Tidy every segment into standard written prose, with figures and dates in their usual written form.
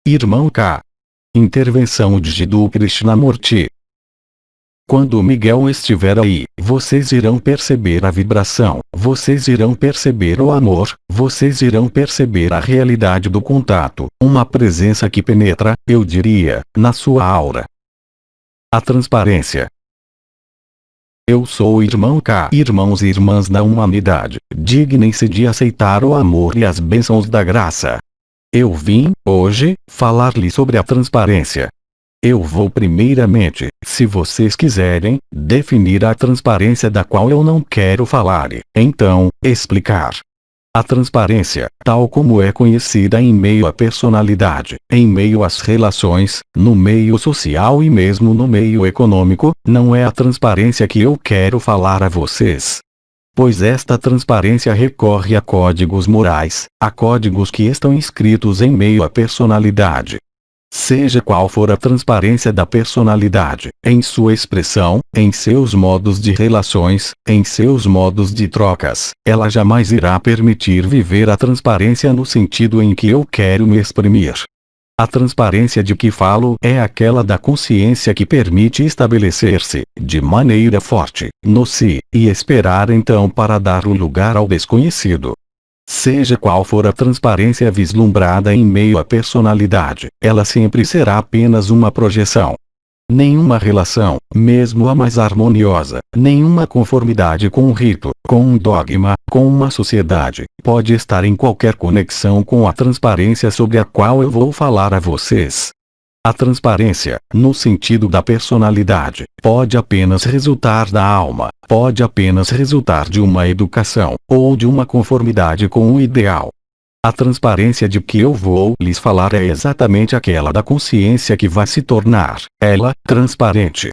Irmão K. Intervenção de Jiddu Krishnamurti. Quando Miguel estiver aí, vocês irão perceber a vibração, vocês irão perceber o amor, vocês irão perceber a realidade do contato, uma presença que penetra, eu diria, na sua aura. A transparência. Eu sou o irmão K. Irmãos e irmãs da humanidade, dignem-se de aceitar o amor e as bênçãos da graça. Eu vim, hoje, falar-lhe sobre a transparência. Eu vou primeiramente, se vocês quiserem, definir a transparência da qual eu não quero falar e, então, explicar. A transparência, tal como é conhecida em meio à personalidade, em meio às relações, no meio social e mesmo no meio econômico, não é a transparência que eu quero falar a vocês. Pois esta transparência recorre a códigos morais, a códigos que estão inscritos em meio à personalidade. Seja qual for a transparência da personalidade, em sua expressão, em seus modos de relações, em seus modos de trocas, ela jamais irá permitir viver a transparência no sentido em que eu quero me exprimir. A transparência de que falo é aquela da consciência que permite estabelecer-se, de maneira forte, no si, e esperar então para dar o lugar ao desconhecido. Seja qual for a transparência vislumbrada em meio à personalidade, ela sempre será apenas uma projeção. Nenhuma relação, mesmo a mais harmoniosa, nenhuma conformidade com um rito, com um dogma, com uma sociedade, pode estar em qualquer conexão com a transparência sobre a qual eu vou falar a vocês. A transparência, no sentido da personalidade, pode apenas resultar da alma, pode apenas resultar de uma educação, ou de uma conformidade com o ideal. A transparência de que eu vou lhes falar é exatamente aquela da consciência que vai se tornar, ela, transparente.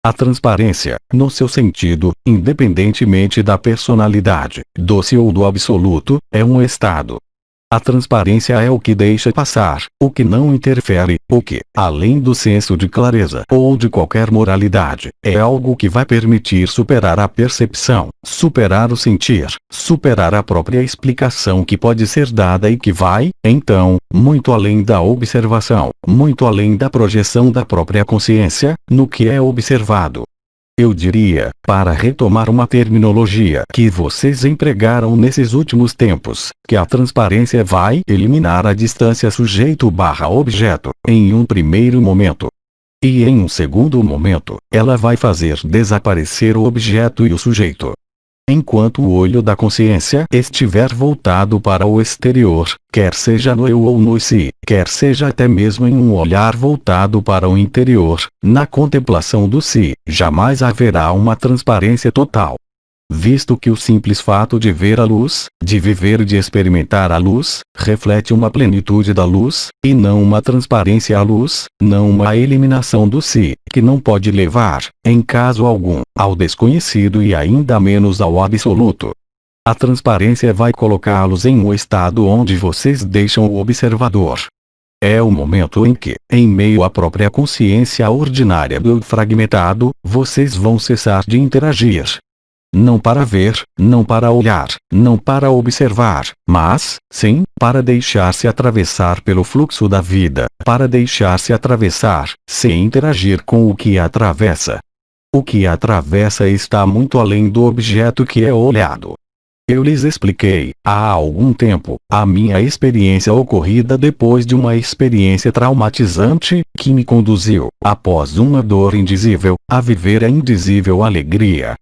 A transparência, no seu sentido, independentemente da personalidade, do si ou do absoluto, é um estado. A transparência é o que deixa passar, o que não interfere, o que, além do senso de clareza ou de qualquer moralidade, é algo que vai permitir superar a percepção, superar o sentir, superar a própria explicação que pode ser dada e que vai, então, muito além da observação, muito além da projeção da própria consciência, no que é observado. Eu diria, para retomar uma terminologia que vocês empregaram nesses últimos tempos, que a transparência vai eliminar a distância sujeito/objeto, em um primeiro momento. E em um segundo momento, ela vai fazer desaparecer o objeto e o sujeito. Enquanto o olho da consciência estiver voltado para o exterior, quer seja no eu ou no si, quer seja até mesmo em um olhar voltado para o interior, na contemplação do si, jamais haverá uma transparência total. Visto que o simples fato de ver a luz, de viver e de experimentar a luz, reflete uma plenitude da luz, e não uma transparência à luz, não uma eliminação do si, que não pode levar, em caso algum, ao desconhecido e ainda menos ao absoluto. A transparência vai colocá-los em um estado onde vocês deixam o observador. É o momento em que, em meio à própria consciência ordinária do fragmentado, vocês vão cessar de interagir. Não para ver, não para olhar, não para observar, mas, sim, para deixar-se atravessar pelo fluxo da vida, para deixar-se atravessar, sem interagir com o que a atravessa. O que a atravessa está muito além do objeto que é olhado. Eu lhes expliquei, há algum tempo, a minha experiência ocorrida depois de uma experiência traumatizante, que me conduziu, após uma dor indizível, a viver a indizível alegria.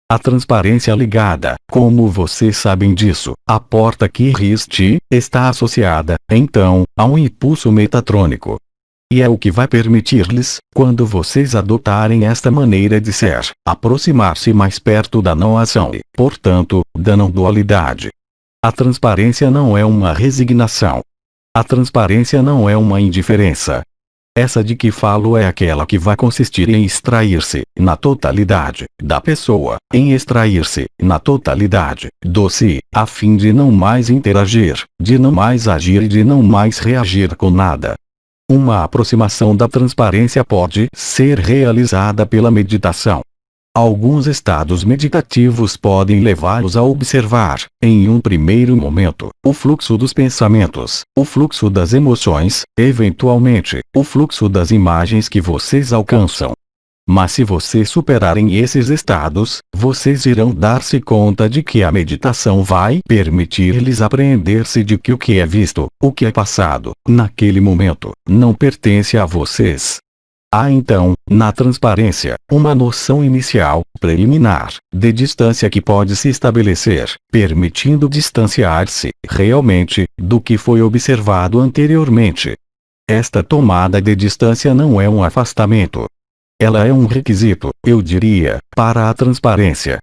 A transparência ligada, como vocês sabem disso, à porta que riste, está associada, então, a um impulso metatrônico. E é o que vai permitir-lhes, quando vocês adotarem esta maneira de ser, aproximar-se mais perto da não-ação e, portanto, da não-dualidade. A transparência não é uma resignação. A transparência não é uma indiferença. Essa de que falo é aquela que vai consistir em extrair-se, na totalidade, da pessoa, em extrair-se, na totalidade, do si, a fim de não mais interagir, de não mais agir e de não mais reagir com nada. Uma aproximação da transparência pode ser realizada pela meditação. Alguns estados meditativos podem levá-los a observar, em um primeiro momento, o fluxo dos pensamentos, o fluxo das emoções, eventualmente, o fluxo das imagens que vocês alcançam. Mas se vocês superarem esses estados, vocês irão dar-se conta de que a meditação vai permitir-lhes apreender-se de que o que é visto, o que é passado, naquele momento, não pertence a vocês. Há então, na transparência, uma noção inicial, preliminar, de distância que pode se estabelecer, permitindo distanciar-se, realmente, do que foi observado anteriormente. Esta tomada de distância não é um afastamento. Ela é um requisito, eu diria, para a transparência.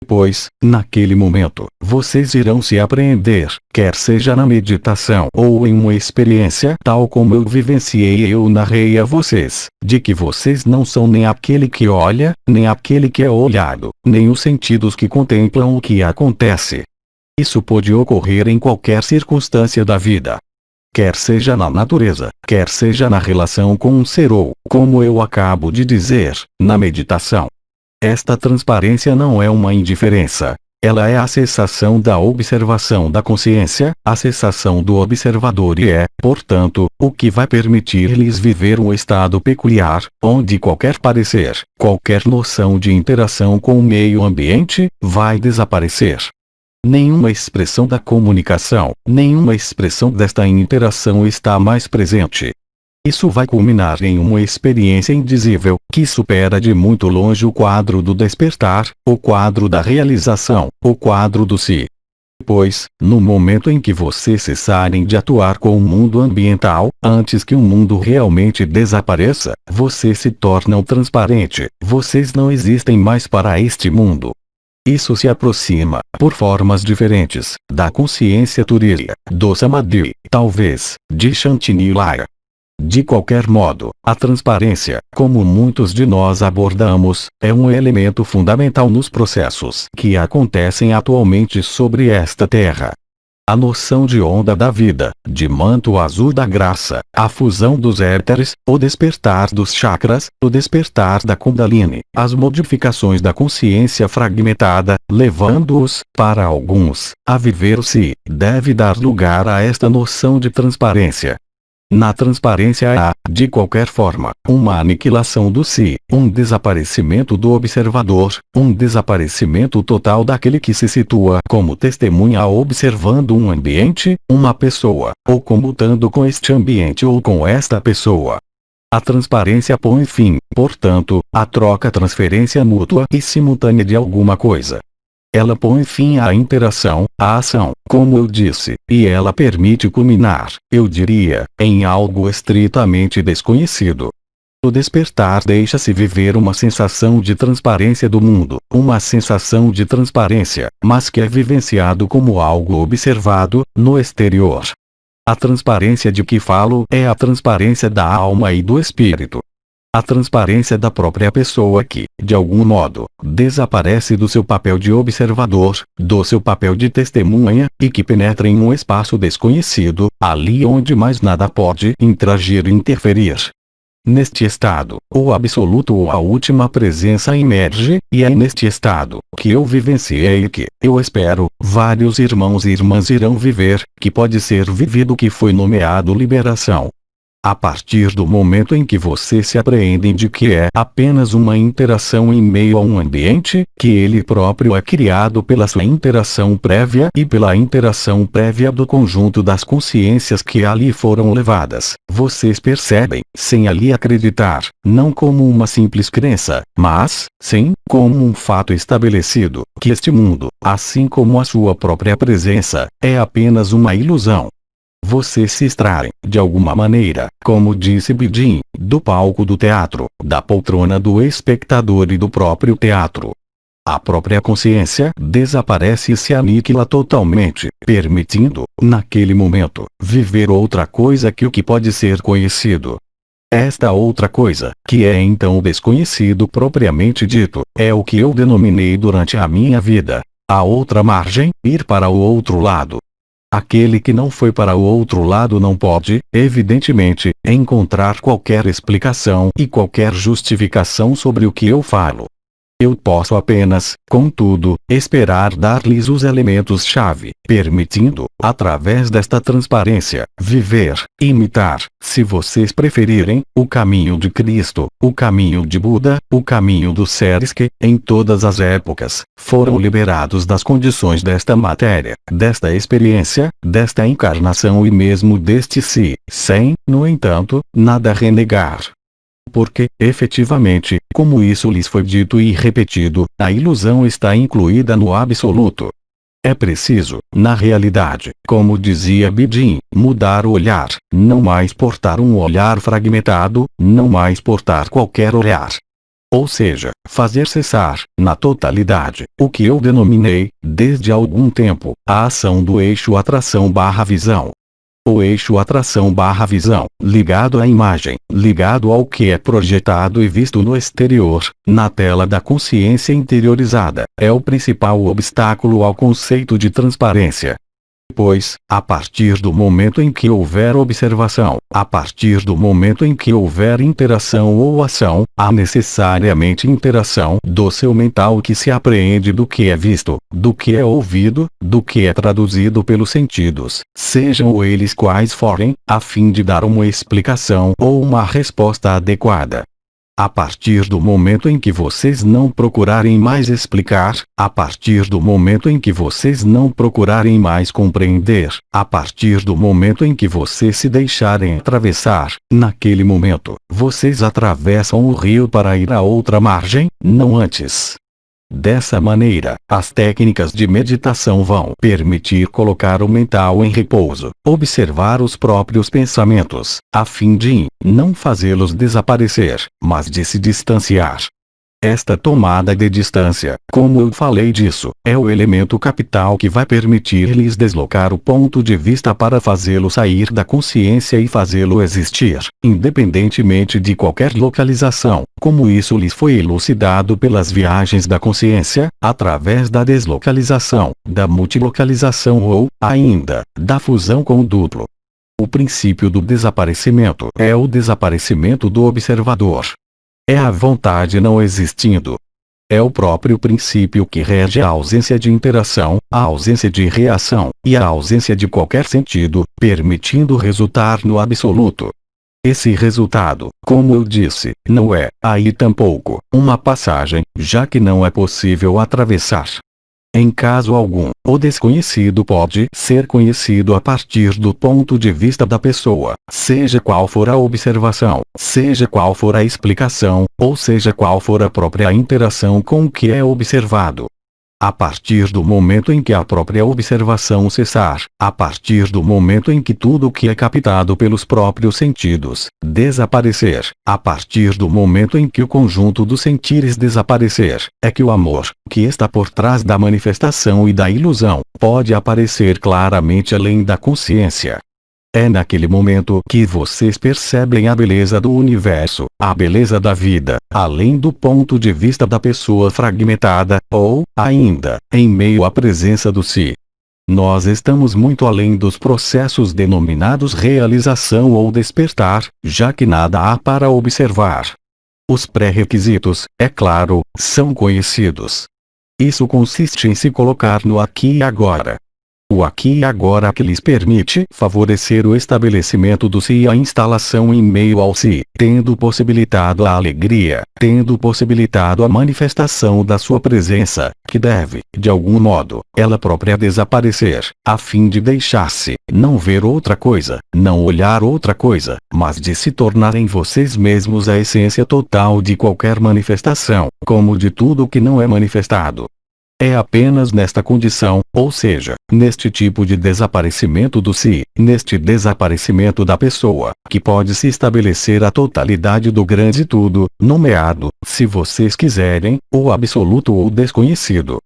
Pois, naquele momento, vocês irão se apreender, quer seja na meditação ou em uma experiência tal como eu vivenciei e eu narrei a vocês, de que vocês não são nem aquele que olha, nem aquele que é olhado, nem os sentidos que contemplam o que acontece. Isso pode ocorrer em qualquer circunstância da vida. Quer seja na natureza, quer seja na relação com um ser ou, como eu acabo de dizer, na meditação. Esta transparência não é uma indiferença. Ela é a cessação da observação da consciência, a cessação do observador e é, portanto, o que vai permitir-lhes viver um estado peculiar, onde qualquer parecer, qualquer noção de interação com o meio ambiente, vai desaparecer. Nenhuma expressão da comunicação, nenhuma expressão desta interação está mais presente. Isso vai culminar em uma experiência indizível, que supera de muito longe o quadro do despertar, o quadro da realização, o quadro do si. Pois, no momento em que vocês cessarem de atuar com o mundo ambiental, antes que o mundo realmente desapareça, vocês se tornam transparente, vocês não existem mais para este mundo. Isso se aproxima, por formas diferentes, da consciência Turiya, do Samadhi, talvez, de Shantinilaya. De qualquer modo, a transparência, como muitos de nós abordamos, é um elemento fundamental nos processos que acontecem atualmente sobre esta Terra. A noção de onda da vida, de manto azul da graça, a fusão dos éteres, o despertar dos chakras, o despertar da Kundalini, as modificações da consciência fragmentada, levando-os, para alguns, a viver o si, deve dar lugar a esta noção de transparência. Na transparência há, de qualquer forma, uma aniquilação do si, um desaparecimento do observador, um desaparecimento total daquele que se situa como testemunha observando um ambiente, uma pessoa, ou comutando com este ambiente ou com esta pessoa. A transparência põe fim, portanto, à troca-transferência mútua e simultânea de alguma coisa. Ela põe fim à interação, à ação, como eu disse, e ela permite culminar, eu diria, em algo estritamente desconhecido. O despertar deixa-se viver uma sensação de transparência do mundo, uma sensação de transparência, mas que é vivenciado como algo observado, no exterior. A transparência de que falo é a transparência da alma e do espírito. A transparência da própria pessoa que, de algum modo, desaparece do seu papel de observador, do seu papel de testemunha, e que penetra em um espaço desconhecido, ali onde mais nada pode interagir e interferir. Neste estado, o absoluto ou a última presença emerge, e é neste estado que eu vivenciei e que, eu espero, vários irmãos e irmãs irão viver, que pode ser vivido o que foi nomeado liberação. A partir do momento em que vocês se apreendem de que é apenas uma interação em meio a um ambiente, que ele próprio é criado pela sua interação prévia e pela interação prévia do conjunto das consciências que ali foram levadas, vocês percebem, sem ali acreditar, não como uma simples crença, mas, sim, como um fato estabelecido, que este mundo, assim como a sua própria presença, é apenas uma ilusão. Vocês se extraem, de alguma maneira, como disse Bidin, do palco do teatro, da poltrona do espectador e do próprio teatro. A própria consciência desaparece e se aniquila totalmente, permitindo, naquele momento, viver outra coisa que o que pode ser conhecido. Esta outra coisa, que é então o desconhecido propriamente dito, é o que eu denominei durante a minha vida, a outra margem, ir para o outro lado. Aquele que não foi para o outro lado não pode, evidentemente, encontrar qualquer explicação e qualquer justificação sobre o que eu falo. Eu posso apenas, contudo, esperar dar-lhes os elementos-chave, permitindo, através desta transparência, viver, imitar, se vocês preferirem, o caminho de Cristo, o caminho de Buda, o caminho dos seres que, em todas as épocas, foram liberados das condições desta matéria, desta experiência, desta encarnação e mesmo deste si, sem, no entanto, nada renegar. Porque, efetivamente, como isso lhes foi dito e repetido, a ilusão está incluída no absoluto. É preciso, na realidade, como dizia Bidin, mudar o olhar, não mais portar um olhar fragmentado, não mais portar qualquer olhar. Ou seja, fazer cessar, na totalidade, o que eu denominei, desde algum tempo, a ação do eixo atração/visão. O eixo atração/visão, ligado à imagem, ligado ao que é projetado e visto no exterior, na tela da consciência interiorizada, é o principal obstáculo ao conceito de transparência. Pois, a partir do momento em que houver observação, a partir do momento em que houver interação ou ação, há necessariamente interação do seu mental que se apreende do que é visto, do que é ouvido, do que é traduzido pelos sentidos, sejam eles quais forem, a fim de dar uma explicação ou uma resposta adequada. A partir do momento em que vocês não procurarem mais explicar, a partir do momento em que vocês não procurarem mais compreender, a partir do momento em que vocês se deixarem atravessar, naquele momento, vocês atravessam o rio para ir à outra margem, não antes. Dessa maneira, as técnicas de meditação vão permitir colocar o mental em repouso, observar os próprios pensamentos, a fim de não fazê-los desaparecer, mas de se distanciar. Esta tomada de distância, como eu falei disso, é o elemento capital que vai permitir-lhes deslocar o ponto de vista para fazê-lo sair da consciência e fazê-lo existir, independentemente de qualquer localização, como isso lhes foi elucidado pelas viagens da consciência, através da deslocalização, da multilocalização ou, ainda, da fusão com o duplo. O princípio do desaparecimento é o desaparecimento do observador. É a vontade não existindo. É o próprio princípio que rege a ausência de interação, a ausência de reação, e a ausência de qualquer sentido, permitindo resultar no absoluto. Esse resultado, como eu disse, não é, aí tampouco, uma passagem, já que não é possível atravessar. Em caso algum, o desconhecido pode ser conhecido a partir do ponto de vista da pessoa, seja qual for a observação, seja qual for a explicação, ou seja qual for a própria interação com o que é observado. A partir do momento em que a própria observação cessar, a partir do momento em que tudo o que é captado pelos próprios sentidos desaparecer, a partir do momento em que o conjunto dos sentires desaparecer, é que o amor, que está por trás da manifestação e da ilusão, pode aparecer claramente além da consciência. É naquele momento que vocês percebem a beleza do universo, a beleza da vida, além do ponto de vista da pessoa fragmentada, ou, ainda, em meio à presença do si. Nós estamos muito além dos processos denominados realização ou despertar, já que nada há para observar. Os pré-requisitos, é claro, são conhecidos. Isso consiste em se colocar no aqui e agora. O aqui e agora que lhes permite favorecer o estabelecimento do si e a instalação em meio ao si, tendo possibilitado a alegria, tendo possibilitado a manifestação da sua presença, que deve, de algum modo, ela própria desaparecer, a fim de deixar-se, não ver outra coisa, não olhar outra coisa, mas de se tornar em vocês mesmos a essência total de qualquer manifestação, como de tudo que não é manifestado. É apenas nesta condição, ou seja, neste tipo de desaparecimento do si, neste desaparecimento da pessoa, que pode se estabelecer a totalidade do grande tudo, nomeado, se vocês quiserem, o absoluto ou desconhecido.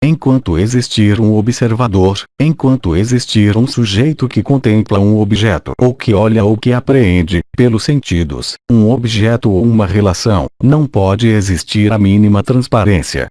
Enquanto existir um observador, enquanto existir um sujeito que contempla um objeto ou que olha ou que apreende, pelos sentidos, um objeto ou uma relação, não pode existir a mínima transparência.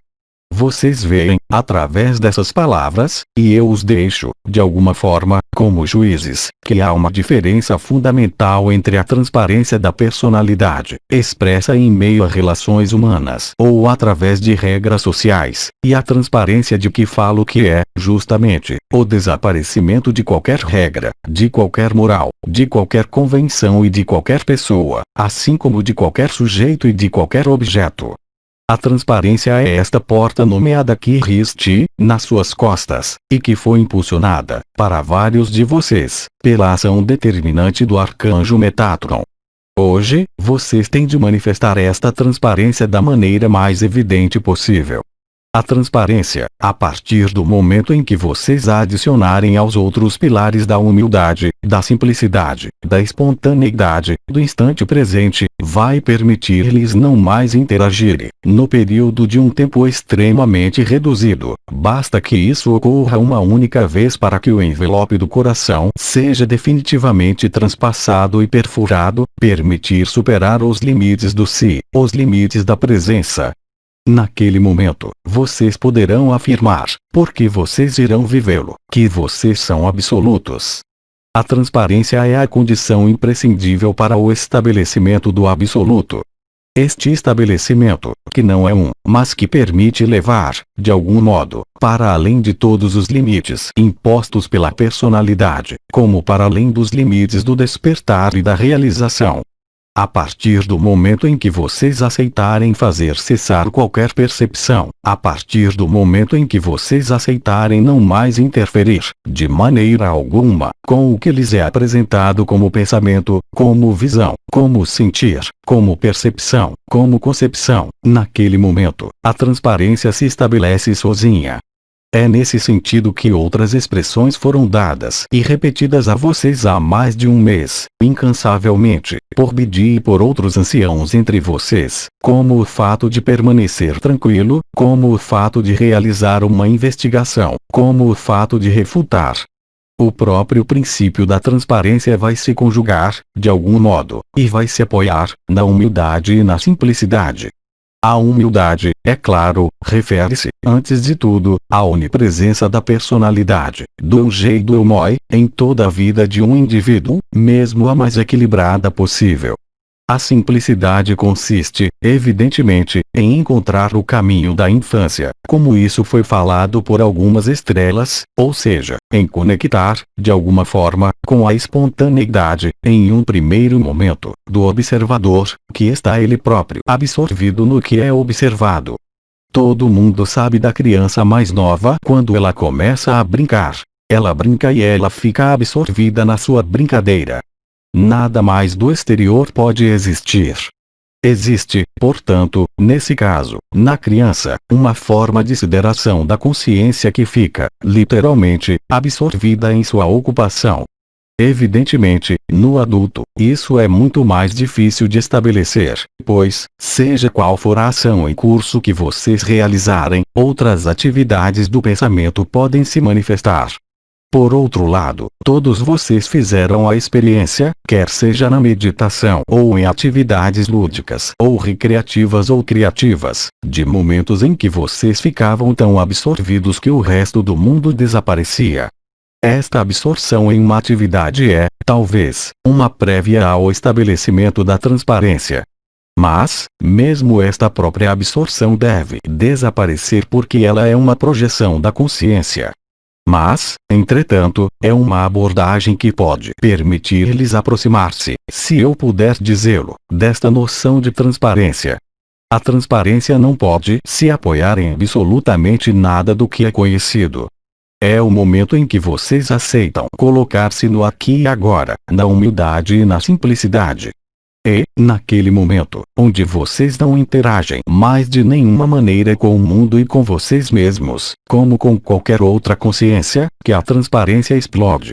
Vocês veem, através dessas palavras, e eu os deixo, de alguma forma, como juízes, que há uma diferença fundamental entre a transparência da personalidade, expressa em meio a relações humanas ou através de regras sociais, e a transparência de que falo, que é, justamente, o desaparecimento de qualquer regra, de qualquer moral, de qualquer convenção e de qualquer pessoa, assim como de qualquer sujeito e de qualquer objeto. A transparência é esta porta nomeada que riste nas suas costas, e que foi impulsionada, para vários de vocês, pela ação determinante do arcanjo Metatron. Hoje, vocês têm de manifestar esta transparência da maneira mais evidente possível. A transparência, a partir do momento em que vocês a adicionarem aos outros pilares da humildade, da simplicidade, da espontaneidade, do instante presente, vai permitir-lhes não mais interagirem, no período de um tempo extremamente reduzido. Basta que isso ocorra uma única vez para que o envelope do coração seja definitivamente transpassado e perfurado, permitir superar os limites do si, os limites da presença. Naquele momento, vocês poderão afirmar, porque vocês irão vivê-lo, que vocês são absolutos. A transparência é a condição imprescindível para o estabelecimento do absoluto. Este estabelecimento, que não é mas que permite levar, de algum modo, para além de todos os limites impostos pela personalidade, como para além dos limites do despertar e da realização. A partir do momento em que vocês aceitarem fazer cessar qualquer percepção, a partir do momento em que vocês aceitarem não mais interferir, de maneira alguma, com o que lhes é apresentado como pensamento, como visão, como sentir, como percepção, como concepção, naquele momento, a transparência se estabelece sozinha. É nesse sentido que outras expressões foram dadas e repetidas a vocês há mais de um mês, incansavelmente, por Bidi e por outros anciãos entre vocês, como o fato de permanecer tranquilo, como o fato de realizar uma investigação, como o fato de refutar. O próprio princípio da transparência vai se conjugar, de algum modo, e vai se apoiar, na humildade e na simplicidade. A humildade, é claro, refere-se, antes de tudo, à onipresença da personalidade, do eu e do eu moi, em toda a vida de um indivíduo, mesmo a mais equilibrada possível. A simplicidade consiste, evidentemente, em encontrar o caminho da infância, como isso foi falado por algumas estrelas, ou seja, em conectar, de alguma forma, com a espontaneidade, em um primeiro momento, do observador, que está ele próprio absorvido no que é observado. Todo mundo sabe da criança mais nova quando ela começa a brincar. Ela brinca e ela fica absorvida na sua brincadeira. Nada mais do exterior pode existir. Existe, portanto, nesse caso, na criança, uma forma de sideração da consciência que fica, literalmente, absorvida em sua ocupação. Evidentemente, no adulto, isso é muito mais difícil de estabelecer, pois, seja qual for a ação em curso que vocês realizarem, outras atividades do pensamento podem se manifestar. Por outro lado, todos vocês fizeram a experiência, quer seja na meditação ou em atividades lúdicas ou recreativas ou criativas, de momentos em que vocês ficavam tão absorvidos que o resto do mundo desaparecia. Esta absorção em uma atividade é, talvez, uma prévia ao estabelecimento da transparência. Mas, mesmo esta própria absorção deve desaparecer porque ela é uma projeção da consciência. Mas, entretanto, é uma abordagem que pode permitir-lhes aproximar-se, se eu puder dizê-lo, desta noção de transparência. A transparência não pode se apoiar em absolutamente nada do que é conhecido. É o momento em que vocês aceitam colocar-se no aqui e agora, na humildade e na simplicidade. E, naquele momento, onde vocês não interagem mais de nenhuma maneira com o mundo e com vocês mesmos, como com qualquer outra consciência, que a transparência explode.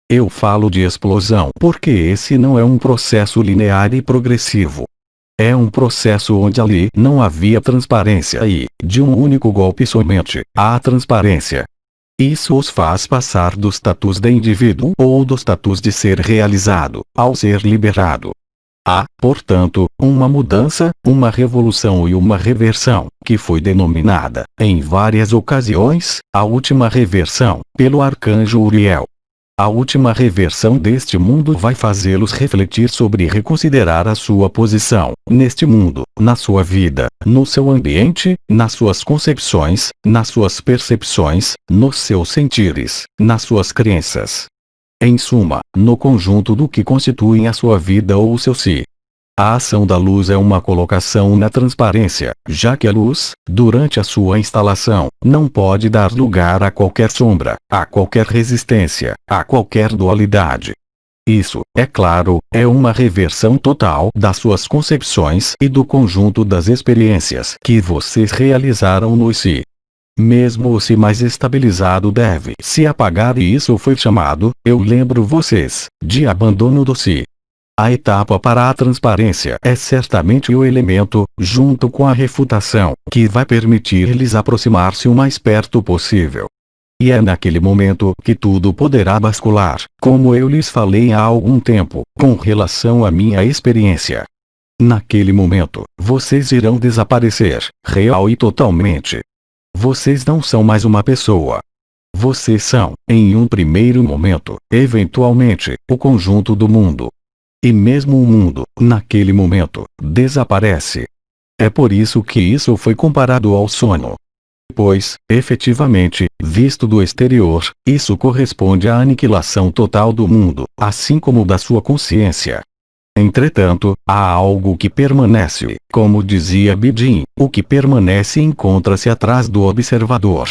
Eu falo de explosão porque esse não é um processo linear e progressivo. É um processo onde ali não havia transparência e, de um único golpe somente, há transparência. Isso os faz passar do status de indivíduo ou do status de ser realizado, ao ser liberado. Há, portanto, uma mudança, uma revolução e uma reversão, que foi denominada, em várias ocasiões, a última reversão, pelo arcanjo Uriel. A última reversão deste mundo vai fazê-los refletir sobre e reconsiderar a sua posição, neste mundo, na sua vida, no seu ambiente, nas suas concepções, nas suas percepções, nos seus sentires, nas suas crenças. Em suma, no conjunto do que constituem a sua vida ou o seu si. A ação da luz é uma colocação na transparência, já que a luz, durante a sua instalação, não pode dar lugar a qualquer sombra, a qualquer resistência, a qualquer dualidade. Isso, é claro, é uma reversão total das suas concepções e do conjunto das experiências que vocês realizaram no si. Mesmo o si mais estabilizado deve se apagar e isso foi chamado, eu lembro vocês, de abandono do si. A etapa para a transparência é certamente o elemento, junto com a refutação, que vai permitir-lhes aproximar-se o mais perto possível. E é naquele momento que tudo poderá bascular, como eu lhes falei há algum tempo, com relação à minha experiência. Naquele momento, vocês irão desaparecer, real e totalmente. Vocês não são mais uma pessoa. Vocês são, em um primeiro momento, eventualmente, o conjunto do mundo. E mesmo o mundo, naquele momento, desaparece. É por isso que isso foi comparado ao sono. Pois, efetivamente, visto do exterior, isso corresponde à aniquilação total do mundo, assim como da sua consciência. Entretanto, há algo que permanece, como dizia Bidin, o que permanece encontra-se atrás do observador.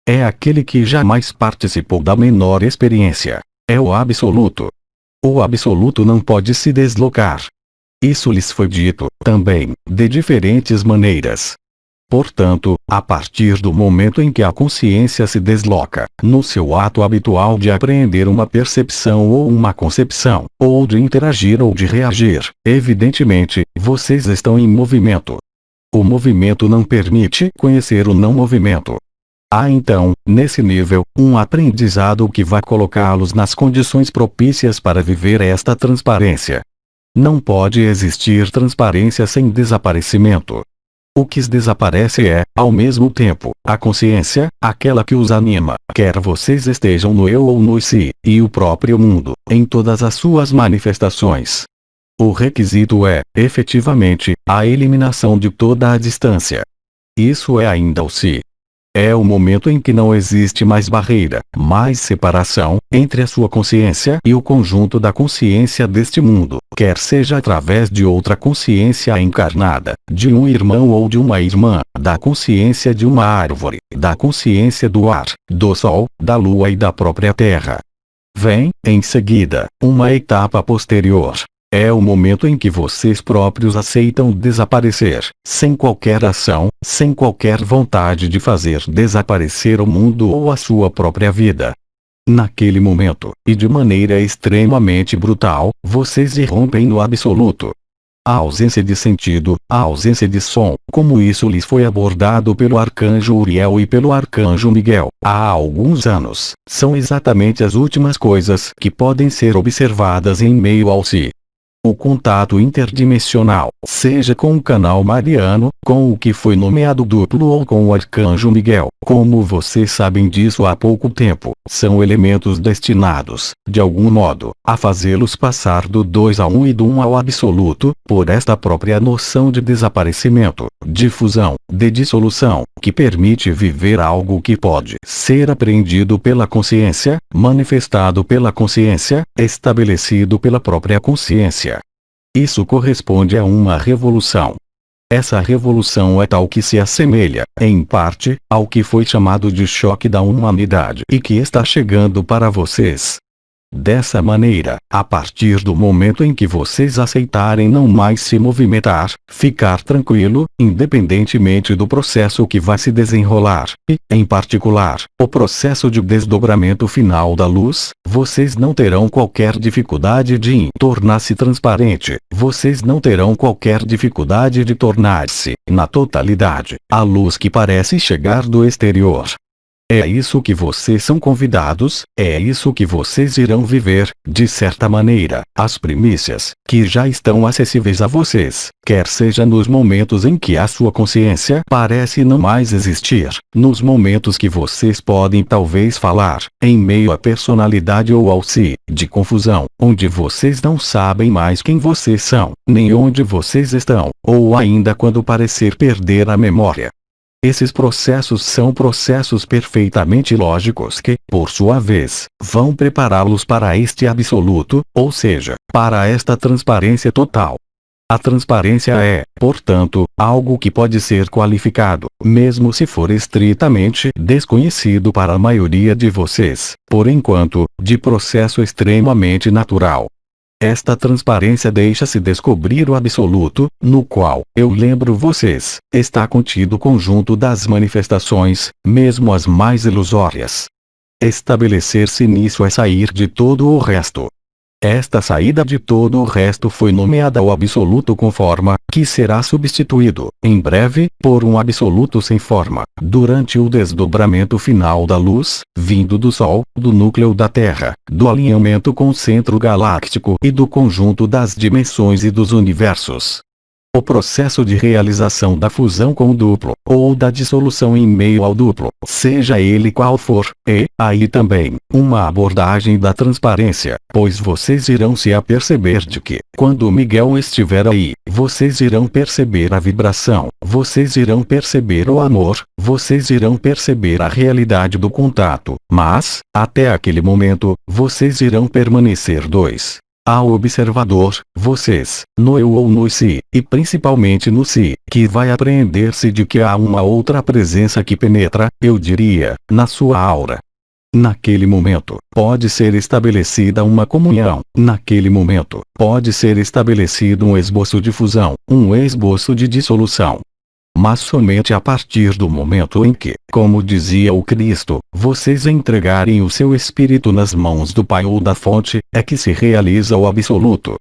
É aquele que jamais participou da menor experiência. É o absoluto. O absoluto não pode se deslocar. Isso lhes foi dito, também, de diferentes maneiras. Portanto, a partir do momento em que a consciência se desloca, no seu ato habitual de apreender uma percepção ou uma concepção, ou de interagir ou de reagir, evidentemente, vocês estão em movimento. O movimento não permite conhecer o não movimento. Há então, nesse nível, um aprendizado que vai colocá-los nas condições propícias para viver esta transparência. Não pode existir transparência sem desaparecimento. O que desaparece é, ao mesmo tempo, a consciência, aquela que os anima, quer vocês estejam no eu ou no si, e o próprio mundo, em todas as suas manifestações. O requisito é, efetivamente, a eliminação de toda a distância. Isso é ainda o si. É o momento em que não existe mais barreira, mais separação, entre a sua consciência e o conjunto da consciência deste mundo, quer seja através de outra consciência encarnada, de um irmão ou de uma irmã, da consciência de uma árvore, da consciência do ar, do sol, da lua e da própria terra. Vem, em seguida, uma etapa posterior. É o momento em que vocês próprios aceitam desaparecer, sem qualquer ação, sem qualquer vontade de fazer desaparecer o mundo ou a sua própria vida. Naquele momento, e de maneira extremamente brutal, vocês irrompem no absoluto. A ausência de sentido, a ausência de som, como isso lhes foi abordado pelo arcanjo Uriel e pelo arcanjo Miguel, há alguns anos, são exatamente as últimas coisas que podem ser observadas em meio ao si. O contato interdimensional, seja com o canal mariano, com o que foi nomeado duplo ou com o arcanjo Miguel, como vocês sabem disso há pouco tempo, são elementos destinados, de algum modo, a fazê-los passar do 2 a 1 e do 1 ao absoluto, por esta própria noção de desaparecimento, de fusão, de dissolução, que permite viver algo que pode ser apreendido pela consciência, manifestado pela consciência, estabelecido pela própria consciência. Isso corresponde a uma revolução. Essa revolução é tal que se assemelha, em parte, ao que foi chamado de choque da humanidade e que está chegando para vocês. Dessa maneira, a partir do momento em que vocês aceitarem não mais se movimentar, ficar tranquilo, independentemente do processo que vai se desenrolar, e, em particular, o processo de desdobramento final da luz, vocês não terão qualquer dificuldade de tornar-se transparente, vocês não terão qualquer dificuldade de tornar-se, na totalidade, a luz que parece chegar do exterior. É isso que vocês são convidados, é isso que vocês irão viver, de certa maneira, as primícias, que já estão acessíveis a vocês, quer seja nos momentos em que a sua consciência parece não mais existir, nos momentos que vocês podem talvez falar, em meio à personalidade ou ao si, de confusão, onde vocês não sabem mais quem vocês são, nem onde vocês estão, ou ainda quando parecer perder a memória. Esses processos são processos perfeitamente lógicos que, por sua vez, vão prepará-los para este absoluto, ou seja, para esta transparência total. A transparência é, portanto, algo que pode ser qualificado, mesmo se for estritamente desconhecido para a maioria de vocês, por enquanto, de processo extremamente natural. Esta transparência deixa-se descobrir o absoluto, no qual, eu lembro vocês, está contido o conjunto das manifestações, mesmo as mais ilusórias. Estabelecer-se nisso é sair de todo o resto. Esta saída de todo o resto foi nomeada o absoluto com forma, que será substituído, em breve, por um absoluto sem forma, durante o desdobramento final da luz, vindo do Sol, do núcleo da Terra, do alinhamento com o centro galáctico e do conjunto das dimensões e dos universos. O processo de realização da fusão com o duplo, ou da dissolução em meio ao duplo, seja ele qual for, é, aí também, uma abordagem da transparência, pois vocês irão se aperceber de que, quando Miguel estiver aí, vocês irão perceber a vibração, vocês irão perceber o amor, vocês irão perceber a realidade do contato, mas, até aquele momento, vocês irão permanecer dois. Ao observador, vocês, no eu ou no si, e principalmente no si, que vai apreender-se de que há uma outra presença que penetra, eu diria, na sua aura. Naquele momento, pode ser estabelecida uma comunhão, naquele momento, pode ser estabelecido um esboço de fusão, um esboço de dissolução. Mas somente a partir do momento em que, como dizia o Cristo, vocês entregarem o seu espírito nas mãos do Pai ou da fonte, é que se realiza o absoluto.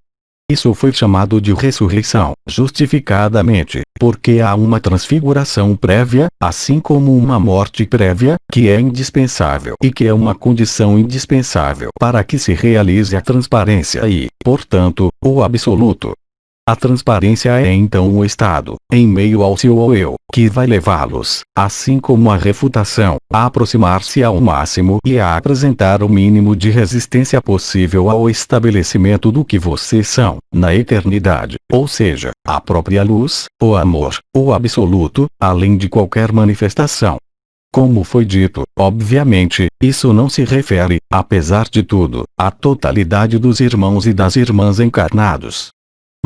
Isso foi chamado de ressurreição, justificadamente, porque há uma transfiguração prévia, assim como uma morte prévia, que é indispensável e que é uma condição indispensável para que se realize a transparência e, portanto, o absoluto. A transparência é então o estado, em meio ao si ou eu, que vai levá-los, assim como a refutação, a aproximar-se ao máximo e a apresentar o mínimo de resistência possível ao estabelecimento do que vocês são, na eternidade, ou seja, a própria luz, o amor, o absoluto, além de qualquer manifestação. Como foi dito, obviamente, isso não se refere, apesar de tudo, à totalidade dos irmãos e das irmãs encarnados.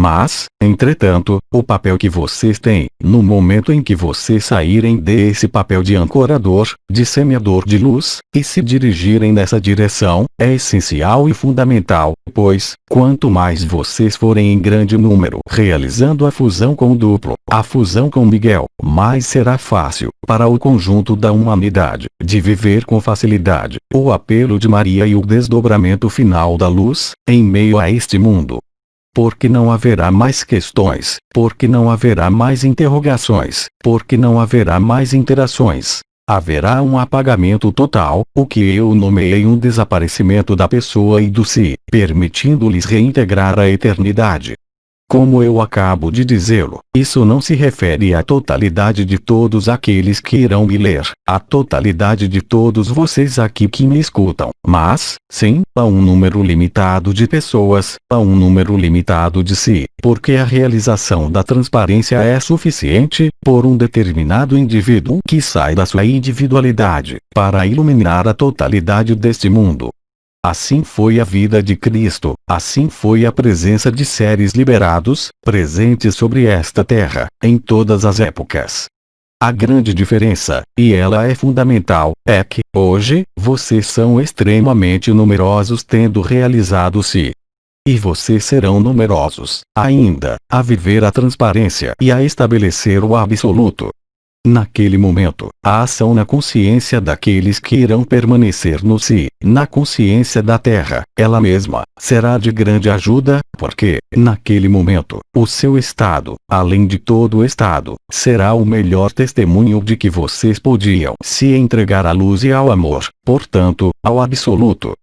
Mas, entretanto, o papel que vocês têm, no momento em que vocês saírem desse papel de ancorador, de semeador de luz, e se dirigirem nessa direção, é essencial e fundamental, pois, quanto mais vocês forem em grande número realizando a fusão com o duplo, a fusão com Miguel, mais será fácil, para o conjunto da humanidade, de viver com facilidade, o apelo de Maria e o desdobramento final da luz, em meio a este mundo. Porque não haverá mais questões, porque não haverá mais interrogações, porque não haverá mais interações. Haverá um apagamento total, o que eu nomeei um desaparecimento da pessoa e do si, permitindo-lhes reintegrar a eternidade. Como eu acabo de dizê-lo, isso não se refere à totalidade de todos aqueles que irão me ler, à totalidade de todos vocês aqui que me escutam, mas, sim, a um número limitado de pessoas, a um número limitado de si, porque a realização da transparência é suficiente, por um determinado indivíduo que sai da sua individualidade, para iluminar a totalidade deste mundo. Assim foi a vida de Cristo, assim foi a presença de seres liberados, presentes sobre esta terra, em todas as épocas. A grande diferença, e ela é fundamental, é que, hoje, vocês são extremamente numerosos tendo realizado-se. E vocês serão numerosos, ainda, a viver a transparência e a estabelecer o absoluto. Naquele momento, a ação na consciência daqueles que irão permanecer no si, na consciência da Terra, ela mesma, será de grande ajuda, porque, naquele momento, o seu estado, além de todo o estado, será o melhor testemunho de que vocês podiam se entregar à luz e ao amor, portanto, ao absoluto.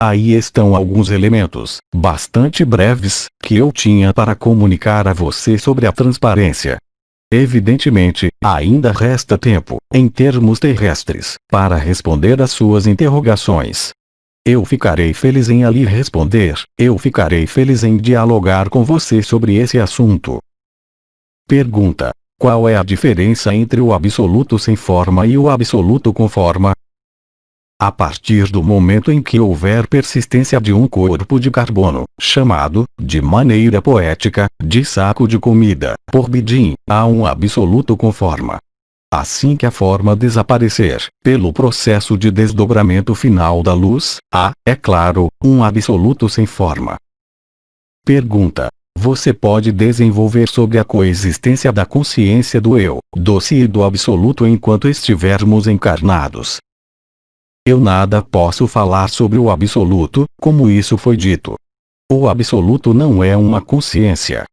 Aí estão alguns elementos, bastante breves, que eu tinha para comunicar a você sobre a transparência. Evidentemente, ainda resta tempo, em termos terrestres, para responder às suas interrogações. Eu ficarei feliz em lhe responder, eu ficarei feliz em dialogar com você sobre esse assunto. Pergunta: qual é a diferença entre o absoluto sem forma e o absoluto com forma? A partir do momento em que houver persistência de um corpo de carbono, chamado, de maneira poética, de saco de comida, por Bidin, há um absoluto com forma. Assim que a forma desaparecer, pelo processo de desdobramento final da luz, há, é claro, um absoluto sem forma. Pergunta: você pode desenvolver sobre a coexistência da consciência do eu, do si e do absoluto enquanto estivermos encarnados? Eu nada posso falar sobre o absoluto, como isso foi dito. O absoluto não é uma consciência.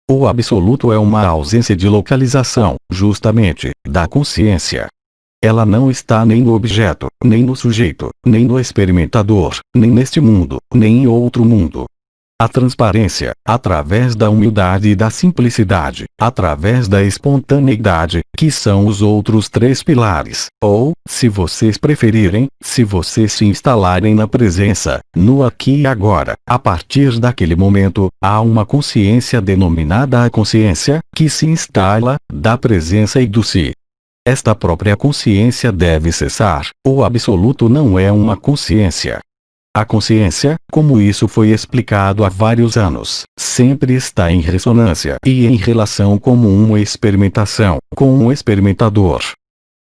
O absoluto é uma ausência de localização, justamente, da consciência. Ela não está nem no objeto, nem no sujeito, nem no experimentador, nem neste mundo, nem em outro mundo. A transparência, através da humildade e da simplicidade, através da espontaneidade, que são os outros três pilares, ou, se vocês preferirem, se vocês se instalarem na presença, no aqui e agora, a partir daquele momento, há uma consciência denominada a consciência, que se instala, da presença e do si. Esta própria consciência deve cessar, o absoluto não é uma consciência. A consciência, como isso foi explicado há vários anos, sempre está em ressonância e em relação como uma experimentação, com um experimentador.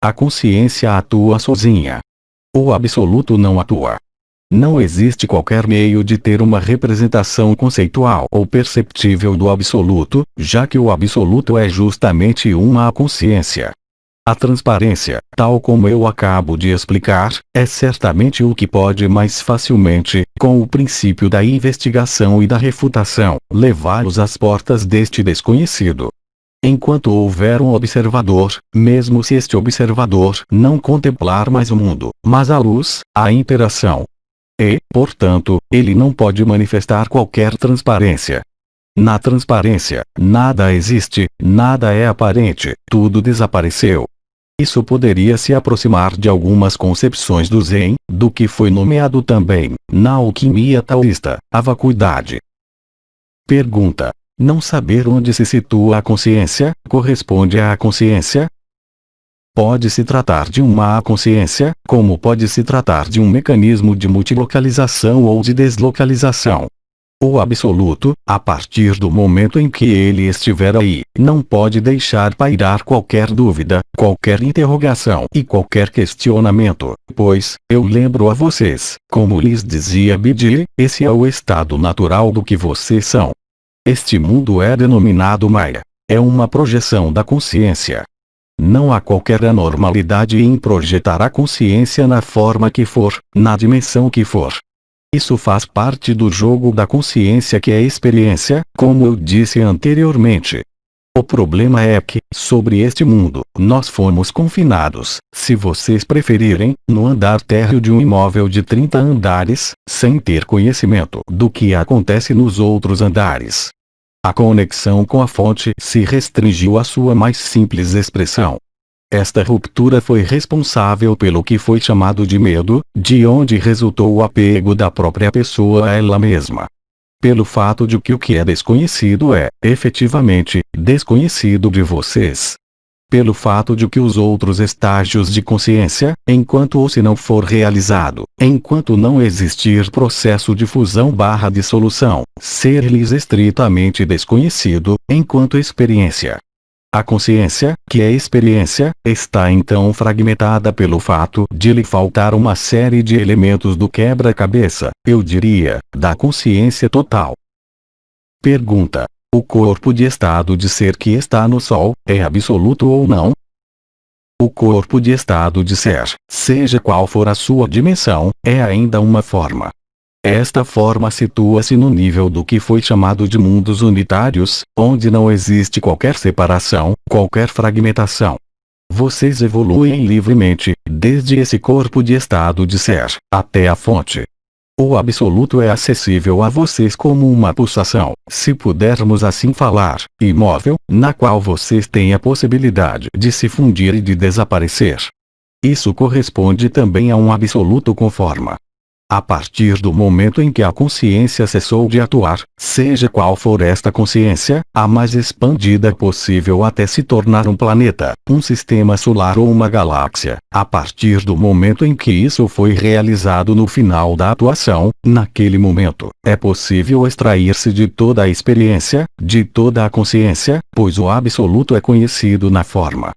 A consciência atua sozinha. O absoluto não atua. Não existe qualquer meio de ter uma representação conceitual ou perceptível do absoluto, já que o absoluto é justamente uma consciência. A transparência, tal como eu acabo de explicar, é certamente o que pode mais facilmente, com o princípio da investigação e da refutação, levá-los às portas deste desconhecido. Enquanto houver um observador, mesmo se este observador não contemplar mais o mundo, mas a luz, a interação. E, portanto, ele não pode manifestar qualquer transparência. Na transparência, nada existe, nada é aparente, tudo desapareceu. Isso poderia se aproximar de algumas concepções do Zen, do que foi nomeado também, na alquimia taoísta, a vacuidade. Pergunta: não saber onde se situa a consciência, corresponde à consciência? Pode se tratar de uma consciência, como pode se tratar de um mecanismo de multilocalização ou de deslocalização. O absoluto, a partir do momento em que ele estiver aí, não pode deixar pairar qualquer dúvida, qualquer interrogação e qualquer questionamento, pois, eu lembro a vocês, como lhes dizia Bidi, esse é o estado natural do que vocês são. Este mundo é denominado Maya. É uma projeção da consciência. Não há qualquer anormalidade em projetar a consciência na forma que for, na dimensão que for. Isso faz parte do jogo da consciência que é experiência, como eu disse anteriormente. O problema é que, sobre este mundo, nós fomos confinados, se vocês preferirem, no andar térreo de um imóvel de 30 andares, sem ter conhecimento do que acontece nos outros andares. A conexão com a fonte se restringiu à sua mais simples expressão. Esta ruptura foi responsável pelo que foi chamado de medo, de onde resultou o apego da própria pessoa a ela mesma. Pelo fato de que o que é desconhecido é, efetivamente, desconhecido de vocês. Pelo fato de que os outros estágios de consciência, enquanto ou se não for realizado, enquanto não existir processo de fusão/dissolução, ser-lhes estritamente desconhecido, enquanto experiência. A consciência, que é experiência, está então fragmentada pelo fato de lhe faltar uma série de elementos do quebra-cabeça, eu diria, da consciência total. Pergunta: o corpo de estado de ser que está no Sol, é absoluto ou não? O corpo de estado de ser, seja qual for a sua dimensão, é ainda uma forma. Esta forma situa-se no nível do que foi chamado de mundos unitários, onde não existe qualquer separação, qualquer fragmentação. Vocês evoluem livremente, desde esse corpo de estado de ser, até a fonte. O absoluto é acessível a vocês como uma pulsação, se pudermos assim falar, imóvel, na qual vocês têm a possibilidade de se fundir e de desaparecer. Isso corresponde também a um absoluto com forma. A partir do momento em que a consciência cessou de atuar, seja qual for esta consciência, a mais expandida possível até se tornar um planeta, um sistema solar ou uma galáxia, a partir do momento em que isso foi realizado no final da atuação, naquele momento, é possível extrair-se de toda a experiência, de toda a consciência, pois o absoluto é conhecido na forma.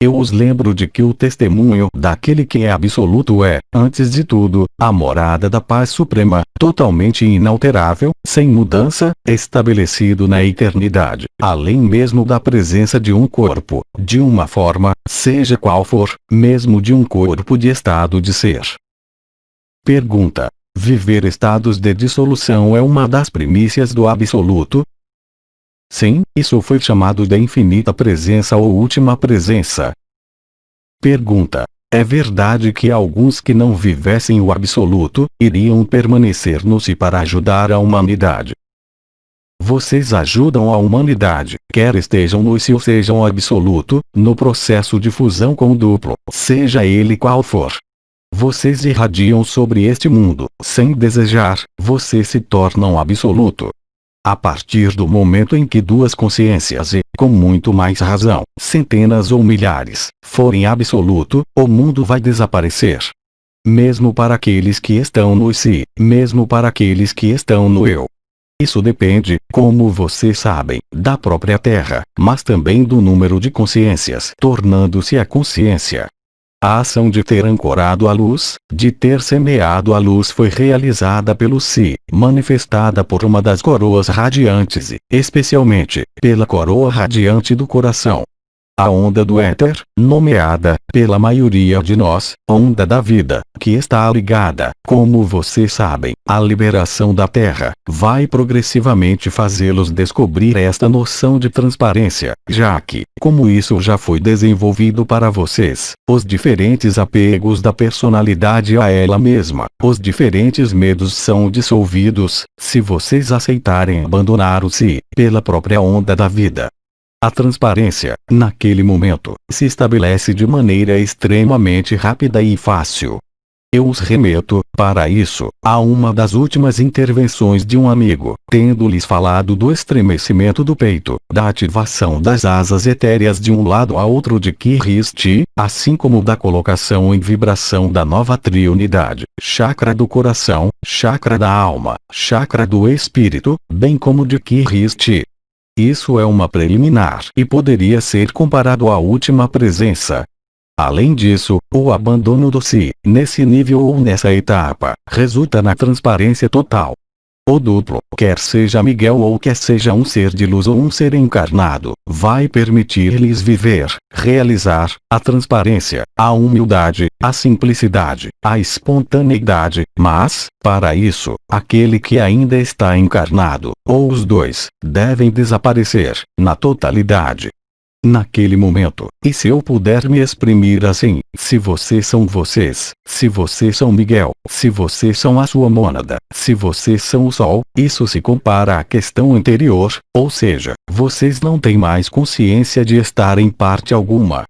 Eu os lembro de que o testemunho daquele que é absoluto é, antes de tudo, a morada da paz suprema, totalmente inalterável, sem mudança, estabelecido na eternidade, além mesmo da presença de um corpo, de uma forma, seja qual for, mesmo de um corpo de estado de ser. Pergunta: viver estados de dissolução é uma das primícias do absoluto? Sim, isso foi chamado de infinita presença ou última presença. Pergunta: é verdade que alguns que não vivessem o absoluto, iriam permanecer no si para ajudar a humanidade? Vocês ajudam a humanidade, quer estejam no si ou sejam o absoluto, no processo de fusão com o duplo, seja ele qual for. Vocês irradiam sobre este mundo, sem desejar, vocês se tornam absoluto. A partir do momento em que duas consciências e, com muito mais razão, centenas ou milhares, forem absoluto, o mundo vai desaparecer. Mesmo para aqueles que estão no si, mesmo para aqueles que estão no eu. Isso depende, como vocês sabem, da própria Terra, mas também do número de consciências, tornando-se a consciência. A ação de ter ancorado a luz, de ter semeado a luz foi realizada pelo Si, manifestada por uma das coroas radiantes e, especialmente, pela coroa radiante do coração. A onda do éter, nomeada, pela maioria de nós, onda da vida, que está ligada, como vocês sabem, à liberação da Terra, vai progressivamente fazê-los descobrir esta noção de transparência, já que, como isso já foi desenvolvido para vocês, os diferentes apegos da personalidade a ela mesma, os diferentes medos são dissolvidos, se vocês aceitarem abandonar o si, pela própria onda da vida. A transparência, naquele momento, se estabelece de maneira extremamente rápida e fácil. Eu os remeto, para isso, a uma das últimas intervenções de um amigo, tendo-lhes falado do estremecimento do peito, da ativação das asas etéreas de um lado a outro de Kiristi, assim como da colocação em vibração da nova triunidade, chakra do coração, chakra da alma, chakra do espírito, bem como de Kiristi. Isso é uma preliminar e poderia ser comparado à última presença. Além disso, o abandono do si, nesse nível ou nessa etapa, resulta na transparência total. O duplo, quer seja Miguel ou quer seja um ser de luz ou um ser encarnado, vai permitir-lhes viver, realizar, a transparência, a humildade, a simplicidade, a espontaneidade, mas, para isso, aquele que ainda está encarnado, ou os dois, devem desaparecer, na totalidade. Naquele momento, e se eu puder me exprimir assim, se vocês são vocês, se vocês são Miguel, se vocês são a sua mônada, se vocês são o Sol, isso se compara à questão anterior, ou seja, vocês não têm mais consciência de estar em parte alguma.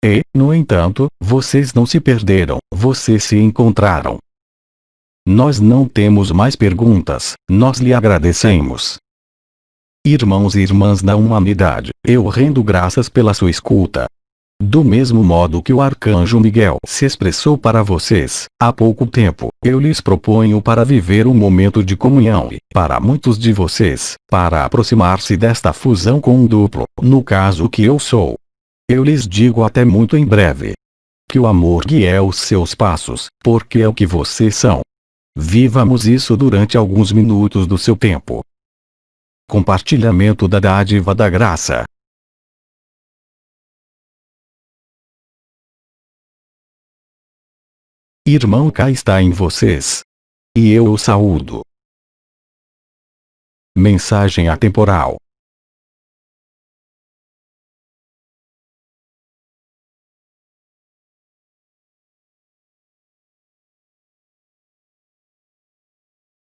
E, no entanto, vocês não se perderam, vocês se encontraram. Nós não temos mais perguntas, nós lhe agradecemos. Irmãos e irmãs da humanidade, eu rendo graças pela sua escuta. Do mesmo modo que o Arcanjo Miguel se expressou para vocês, há pouco tempo, eu lhes proponho para viver um momento de comunhão e, para muitos de vocês, para aproximar-se desta fusão com um duplo, no caso que eu sou. Eu lhes digo até muito em breve. Que o amor guie os seus passos, porque é o que vocês são. Vivamos isso durante alguns minutos do seu tempo. Compartilhamento da dádiva da graça. Irmão, cá está em vocês. E eu o saúdo. Mensagem atemporal.